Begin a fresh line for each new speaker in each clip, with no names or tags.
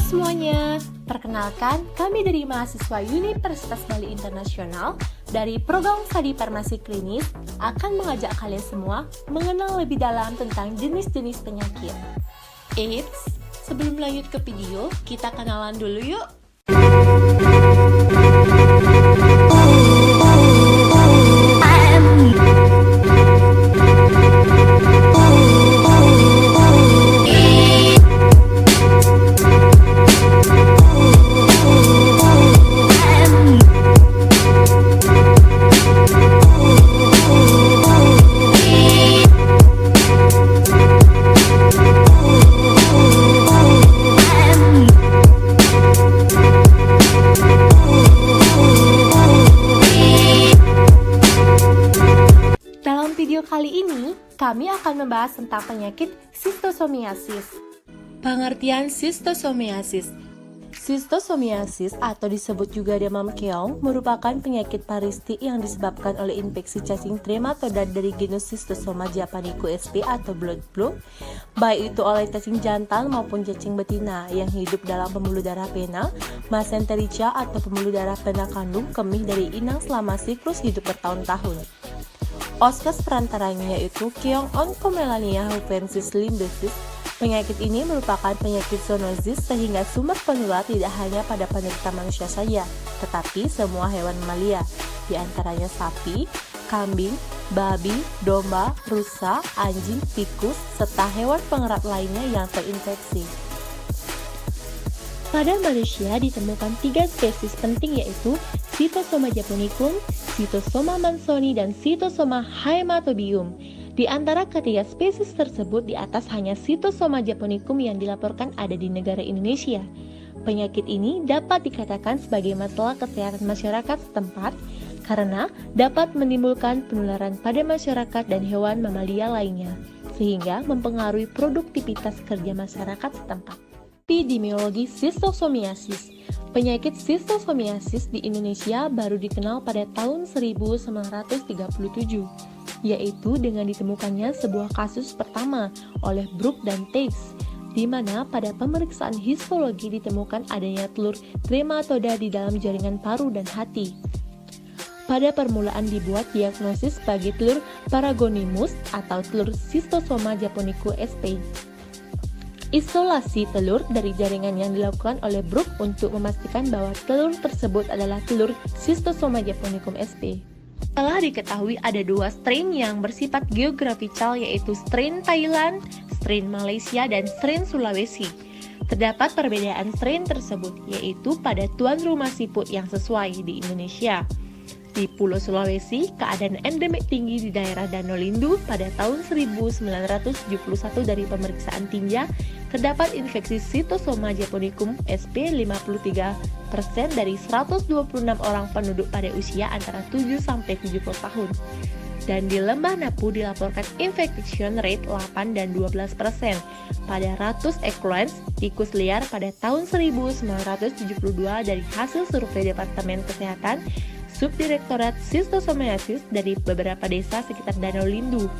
semuanya, perkenalkan kami dari mahasiswa Universitas Bali Internasional dari program Studi Farmasi Klinis akan mengajak kalian semua mengenal lebih dalam tentang jenis-jenis penyakit. Eits, sebelum lanjut ke video, kita kenalan dulu yuk. Kali ini, kami akan membahas tentang penyakit sistosomiasis. Pengertian sistosomiasis. Sistosomiasis atau disebut juga demam keong merupakan penyakit paristik yang disebabkan oleh infeksi cacing trematoda dari genus Schistosoma japonicus sp atau blood flu, baik itu oleh cacing jantan maupun cacing betina yang hidup dalam pembuluh darah pena, mesenterica atau pembuluh darah pena kandung kemih dari inang selama siklus hidup bertahun-tahun. Oskes perantaranya yaitu Keong Oncomelania hupensis limbesis. Penyakit ini merupakan penyakit zoonosis sehingga sumber penular tidak hanya pada penderita manusia saja, tetapi semua hewan mamalia, di antaranya sapi, kambing, babi, domba, rusa, anjing, tikus, serta hewan pengerat lainnya yang terinfeksi. Pada manusia ditemukan 3 spesies penting yaitu Schistosoma japonicum, Schistosoma mansoni, dan Schistosoma haematobium. Di antara ketiga spesies tersebut di atas hanya Schistosoma japonicum yang dilaporkan ada di negara Indonesia. Penyakit ini dapat dikatakan sebagai masalah kesehatan masyarakat setempat karena dapat menimbulkan penularan pada masyarakat dan hewan mamalia lainnya, sehingga mempengaruhi produktivitas kerja masyarakat setempat. Epidemiologi sistosomiasis. Penyakit sistosomiasis di Indonesia baru dikenal pada tahun 1937, yaitu dengan ditemukannya sebuah kasus pertama oleh Brook dan Tais, di mana pada pemeriksaan histologi ditemukan adanya telur trematoda di dalam jaringan paru dan hati. Pada permulaan dibuat diagnosis sebagai telur Paragonimus atau telur Schistosoma japonicus sp. Isolasi telur dari jaringan yang dilakukan oleh Brook untuk memastikan bahwa telur tersebut adalah telur Schistosoma japonicus sp. Telah diketahui ada 2 strain yang bersifat geografikal yaitu strain Thailand, strain Malaysia, dan strain Sulawesi. Terdapat perbedaan strain tersebut yaitu pada tuan rumah siput yang sesuai di Indonesia. Di Pulau Sulawesi, keadaan endemik tinggi di daerah Danau Lindu pada tahun 1971 dari pemeriksaan tinja terdapat infeksi Schistosoma japonicum sp 53% dari 126 orang penduduk pada usia antara 7-70 tahun. Dan di Lembah Napu dilaporkan infection rate 8 dan 12% pada ratus equans tikus liar pada tahun 1972 dari hasil survei Departemen Kesehatan Subdirektorat Sistosomiasis dari beberapa desa sekitar Danau Lindu.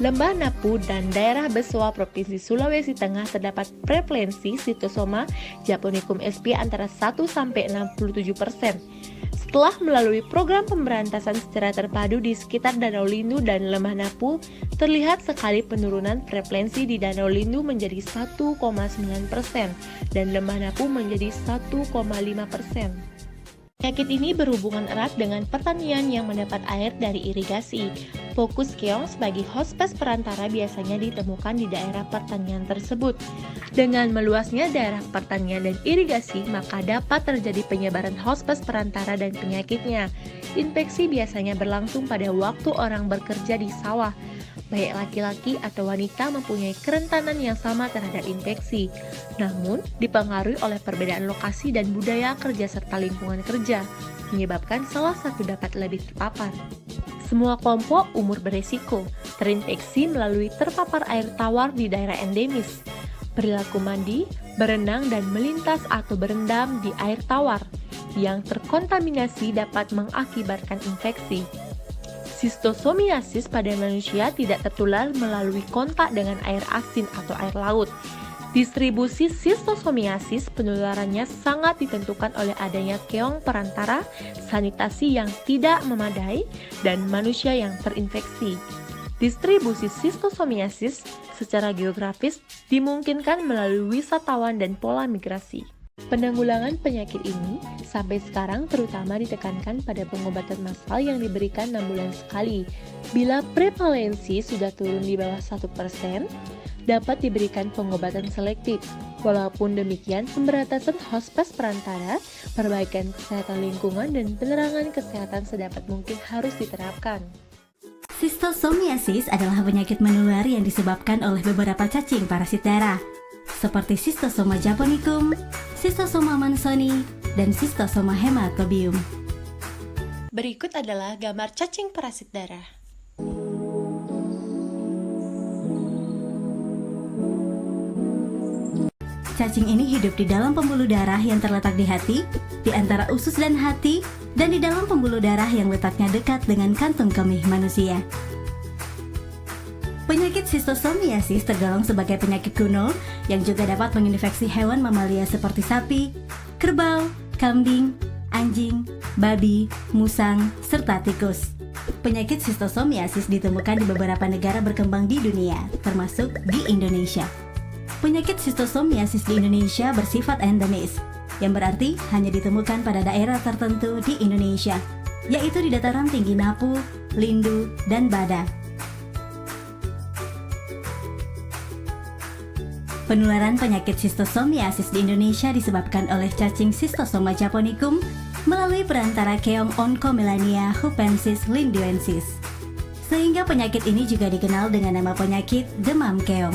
Lembah Napu dan daerah Besoa Provinsi Sulawesi Tengah terdapat prevalensi Schistosoma japonicum sp antara 1-67%. Setelah melalui program pemberantasan secara terpadu di sekitar Danau Lindu dan Lembah Napu, terlihat sekali penurunan prevalensi di Danau Lindu menjadi 1,9% dan Lembah Napu menjadi 1,5%. Penyakit ini berhubungan erat dengan pertanian yang mendapat air dari irigasi. Fokus keong sebagai hospes perantara biasanya ditemukan di daerah pertanian tersebut. Dengan meluasnya daerah pertanian dan irigasi, maka dapat terjadi penyebaran hospes perantara dan penyakitnya. Infeksi biasanya berlangsung pada waktu orang bekerja di sawah. Baik laki-laki atau wanita mempunyai kerentanan yang sama terhadap infeksi, namun dipengaruhi oleh perbedaan lokasi dan budaya kerja serta lingkungan kerja, menyebabkan salah satu dapat lebih terpapar. Semua kelompok umur beresiko terinfeksi melalui terpapar air tawar di daerah endemis, perilaku mandi, berenang, dan melintas atau berendam di air tawar yang terkontaminasi dapat mengakibatkan infeksi. Sistosomiasis pada manusia tidak tertular melalui kontak dengan air asin atau air laut. Distribusi sistosomiasis penularannya sangat ditentukan oleh adanya keong perantara, sanitasi yang tidak memadai, dan manusia yang terinfeksi. Distribusi sistosomiasis secara geografis dimungkinkan melalui wisatawan dan pola migrasi. Penanggulangan penyakit ini sampai sekarang terutama ditekankan pada pengobatan massal yang diberikan 6 bulan sekali. Bila prevalensi sudah turun di bawah 1%, dapat diberikan pengobatan selektif. Walaupun demikian, pemberantasan hospes perantara, perbaikan kesehatan lingkungan, dan penerangan kesehatan sedapat mungkin harus diterapkan.
Sistosomiasis adalah penyakit menular yang disebabkan oleh beberapa cacing parasit darah, seperti Cystosoma japonicum, Cystosoma mansoni, dan Cystosoma hematobium.
Berikut adalah gambar cacing parasit darah.
Cacing ini hidup di dalam pembuluh darah yang terletak di hati, di antara usus dan hati, dan di dalam pembuluh darah yang letaknya dekat dengan kantung kemih manusia. Penyakit sistosomiasis tergolong sebagai penyakit kuno yang juga dapat menginfeksi hewan mamalia seperti sapi, kerbau, kambing, anjing, babi, musang, serta tikus. Penyakit sistosomiasis ditemukan di beberapa negara berkembang di dunia, termasuk di Indonesia. Penyakit sistosomiasis di Indonesia bersifat endemis, yang berarti hanya ditemukan pada daerah tertentu di Indonesia, yaitu di dataran tinggi Napu, Lindu, dan Bada. Penularan penyakit sistosomiasis di Indonesia disebabkan oleh cacing Cystosoma japonicum melalui perantara keong Oncomelania hupensis linduensis. Sehingga penyakit ini juga dikenal dengan nama penyakit demam keong.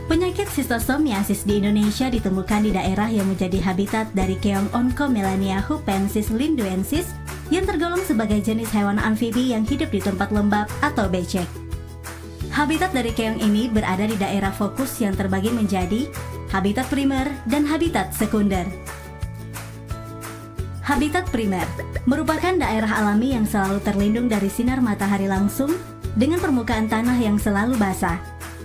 Penyakit sistosomiasis di Indonesia ditemukan di daerah yang menjadi habitat dari keong Oncomelania hupensis linduensis yang tergolong sebagai jenis hewan amfibi yang hidup di tempat lembab atau becek. Habitat dari keong ini berada di daerah fokus yang terbagi menjadi habitat primer dan habitat sekunder. Habitat primer merupakan daerah alami yang selalu terlindung dari sinar matahari langsung dengan permukaan tanah yang selalu basah.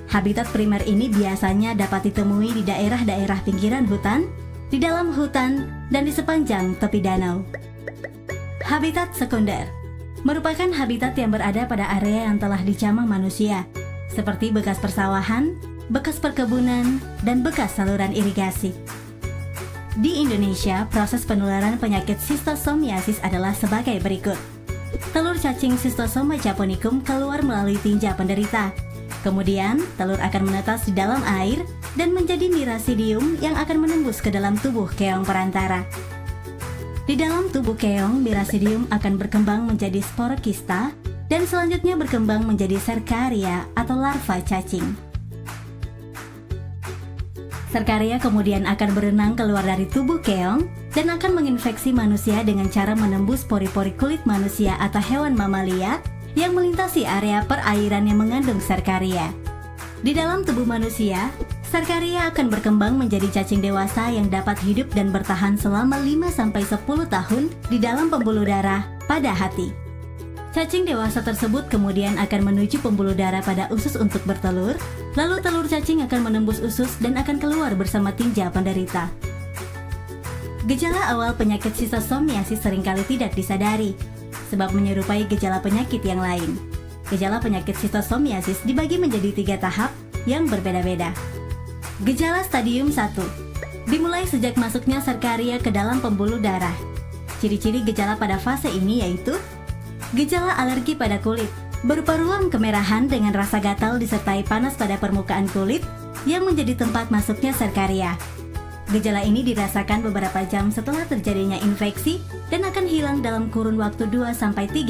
Habitat primer ini biasanya dapat ditemui di daerah-daerah pinggiran hutan, di dalam hutan, dan di sepanjang tepi danau. Habitat sekunder merupakan habitat yang berada pada area yang telah dijamah manusia, seperti bekas persawahan, bekas perkebunan, dan bekas saluran irigasi. Di Indonesia, proses penularan penyakit sistosomiasis adalah sebagai berikut. Telur cacing Cystosoma japonicum keluar melalui tinja penderita. Kemudian, telur akan menetas di dalam air dan menjadi mirasidium yang akan menembus ke dalam tubuh keong perantara. Di dalam tubuh keong, mirasidium akan berkembang menjadi sporokista dan selanjutnya berkembang menjadi serkaria atau larva cacing. Serkaria kemudian akan berenang keluar dari tubuh keong dan akan menginfeksi manusia dengan cara menembus pori-pori kulit manusia atau hewan mamalia yang melintasi area perairan yang mengandung serkaria. Di dalam tubuh manusia, serkaria akan berkembang menjadi cacing dewasa yang dapat hidup dan bertahan selama 5-10 tahun di dalam pembuluh darah pada hati. Cacing dewasa tersebut kemudian akan menuju pembuluh darah pada usus untuk bertelur, lalu telur cacing akan menembus usus dan akan keluar bersama tinja penderita. Gejala awal penyakit sistosomiasis seringkali tidak disadari, sebab menyerupai gejala penyakit yang lain. Gejala penyakit sistosomiasis dibagi menjadi 3 tahap yang berbeda-beda. Gejala stadium 1 dimulai sejak masuknya serkaria ke dalam pembuluh darah. Ciri-ciri gejala pada fase ini yaitu gejala alergi pada kulit, berupa ruam kemerahan dengan rasa gatal disertai panas pada permukaan kulit yang menjadi tempat masuknya serkaria. Gejala ini dirasakan beberapa jam setelah terjadinya infeksi dan akan hilang dalam kurun waktu 2-3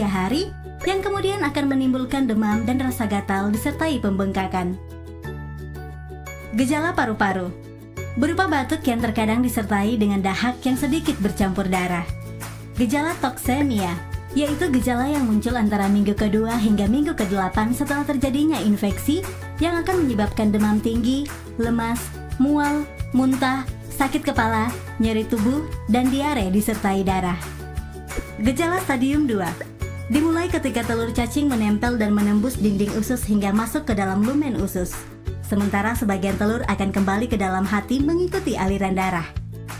hari yang kemudian akan menimbulkan demam dan rasa gatal disertai pembengkakan. Gejala paru-paru berupa batuk yang terkadang disertai dengan dahak yang sedikit bercampur darah. Gejala toksemia yaitu gejala yang muncul antara minggu ke-2 hingga minggu ke-8 setelah terjadinya infeksi yang akan menyebabkan demam tinggi, lemas, mual, muntah, sakit kepala, nyeri tubuh, dan diare disertai darah. Gejala stadium 2 dimulai ketika telur cacing menempel dan menembus dinding usus hingga masuk ke dalam lumen usus. sementara sebagian telur akan kembali ke dalam hati mengikuti aliran darah.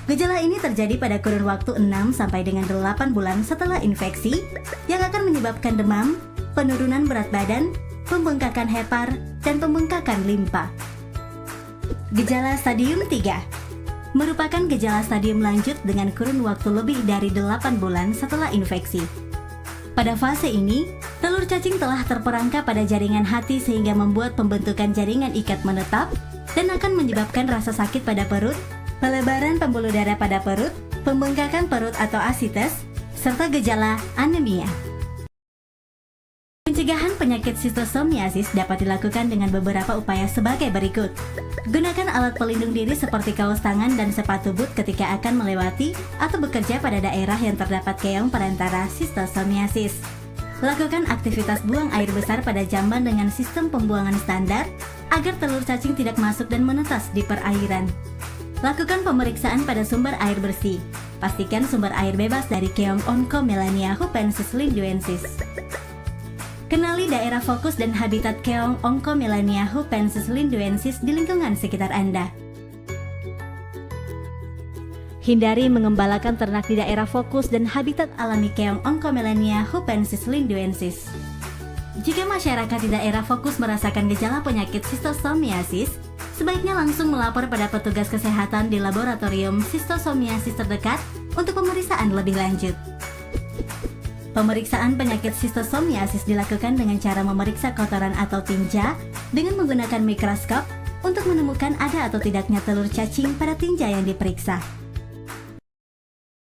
Gejala ini terjadi pada kurun waktu 6 sampai dengan 8 bulan setelah infeksi yang akan menyebabkan demam, penurunan berat badan, pembengkakan hepar, dan pembengkakan limpa. Gejala stadium 3 merupakan gejala stadium lanjut dengan kurun waktu lebih dari 8 bulan setelah infeksi. Pada fase ini, telur cacing telah terperangkap pada jaringan hati sehingga membuat pembentukan jaringan ikat menetap dan akan menyebabkan rasa sakit pada perut, pelebaran pembuluh darah pada perut, pembengkakan perut atau asites, serta gejala anemia. Pencegahan penyakit sistosomiasis dapat dilakukan dengan beberapa upaya sebagai berikut. Gunakan alat pelindung diri seperti kaos tangan dan sepatu boot ketika akan melewati atau bekerja pada daerah yang terdapat keong perantara sistosomiasis. Lakukan aktivitas buang air besar pada jamban dengan sistem pembuangan standar agar telur cacing tidak masuk dan menetas di perairan. Lakukan pemeriksaan pada sumber air bersih. Pastikan sumber air bebas dari keong Oncomelania hupensis linguensis. Kenali daerah fokus dan habitat keong Oncomelania hupensis linguensis di lingkungan sekitar Anda. Hindari mengembalakan ternak di daerah fokus dan habitat alami keong Oncomelania hupensis linguensis. Jika masyarakat di daerah fokus merasakan gejala penyakit sistosomiasis, sebaiknya langsung melapor pada petugas kesehatan di laboratorium sistosomiasis terdekat untuk pemeriksaan lebih lanjut. Pemeriksaan penyakit sistosomiasis dilakukan dengan cara memeriksa kotoran atau tinja dengan menggunakan mikroskop untuk menemukan ada atau tidaknya telur cacing pada tinja yang diperiksa.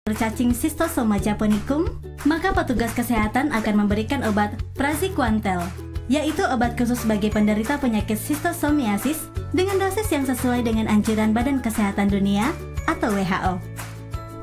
Telur cacing Cystosoma japonicum, maka petugas kesehatan akan memberikan obat praziquantel, yaitu obat khusus bagi penderita penyakit sistosomiasis dengan dosis yang sesuai dengan anjuran Badan Kesehatan Dunia atau WHO.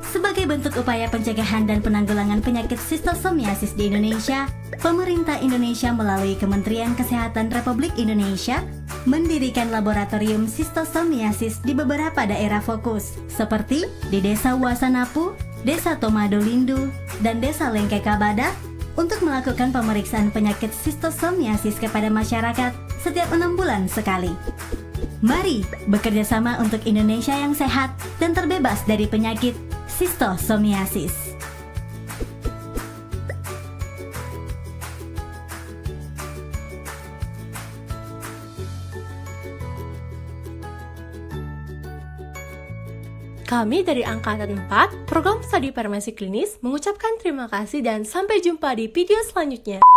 Sebagai bentuk upaya pencegahan dan penanggulangan penyakit sistosomiasis di Indonesia, pemerintah Indonesia melalui Kementerian Kesehatan Republik Indonesia mendirikan laboratorium sistosomiasis di beberapa daerah fokus, seperti di Desa Wasanapu, Desa Tomadolindu, dan Desa Lengkekabada untuk melakukan pemeriksaan penyakit sistosomiasis kepada masyarakat setiap 6 bulan sekali. Mari bekerja sama untuk Indonesia yang sehat dan terbebas dari penyakit sistosomiasis.
Kami dari Angkatan 4, Program Studi Farmasi Klinis mengucapkan terima kasih dan sampai jumpa di video selanjutnya.